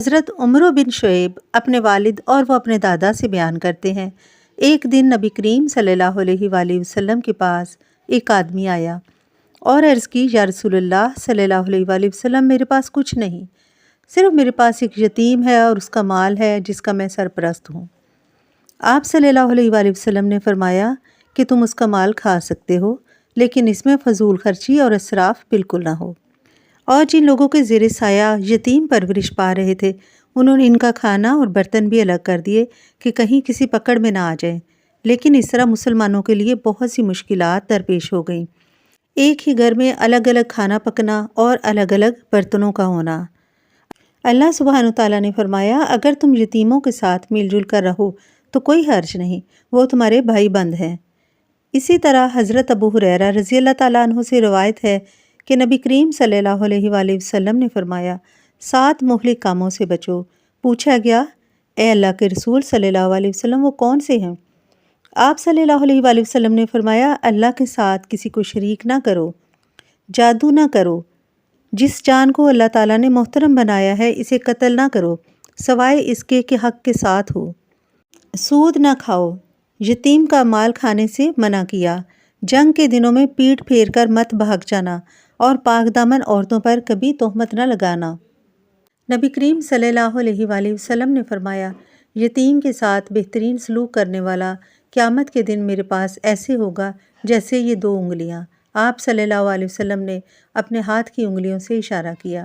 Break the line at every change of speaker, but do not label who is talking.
حضرت عمر بن شعیب اپنے والد اور وہ اپنے دادا سے بیان کرتے ہیں، ایک دن نبی کریم صلی اللہ علیہ وآلہ وسلم کے پاس ایک آدمی آیا اور عرض کی، یا رسول اللہ صلی اللہ علیہ وآلہ وسلم، میرے پاس کچھ نہیں، صرف میرے پاس ایک یتیم ہے اور اس کا مال ہے جس کا میں سرپرست ہوں۔ آپ صلی اللہ علیہ وآلہ وسلم نے فرمایا کہ تم اس کا مال کھا سکتے ہو، لیکن اس میں فضول خرچی اور اسراف بالکل نہ ہو۔ اور جن لوگوں کے زیر سایہ یتیم پرورش پا رہے تھے، انہوں نے ان کا کھانا اور برتن بھی الگ کر دیے کہ کہیں کسی پکڑ میں نہ آ جائیں، لیکن اس طرح مسلمانوں کے لیے بہت سی مشکلات درپیش ہو گئیں۔ ایک ہی گھر میں الگ الگ کھانا پکنا اور الگ الگ برتنوں کا ہونا۔ اللہ سبحانہ وتعالیٰ نے فرمایا، اگر تم یتیموں کے ساتھ مل جل کر رہو تو کوئی حرج نہیں، وہ تمہارے بھائی بند ہیں۔ اسی طرح حضرت ابو ہریرہ رضی اللہ تعالیٰ عنہ سے روایت ہے کہ نبی کریم صلی اللہ علیہ وآلہ وسلم نے فرمایا، 7 مہلک کاموں سے بچو۔ پوچھا گیا، اے اللہ کے رسول صلی اللہ علیہ وسلم، وہ کون سے ہیں؟ آپ صلی اللہ علیہ وآلہ وسلم نے فرمایا، اللہ کے ساتھ کسی کو شریک نہ کرو، جادو نہ کرو، جس جان کو اللہ تعالیٰ نے محترم بنایا ہے اسے قتل نہ کرو سوائے اس کے کہ حق کے ساتھ ہو، سود نہ کھاؤ، یتیم کا مال کھانے سے منع کیا، جنگ کے دنوں میں پیٹھ پھیر کر مت بھاگ جانا، اور پاک دامن عورتوں پر کبھی تہمت نہ لگانا۔ نبی کریم صلی اللہ علیہ وآلہ وسلم نے فرمایا، یتیم کے ساتھ بہترین سلوک کرنے والا قیامت کے دن میرے پاس ایسے ہوگا جیسے یہ 2 انگلیاں۔ آپ صلی اللہ علیہ وسلم نے اپنے ہاتھ کی انگلیوں سے اشارہ کیا۔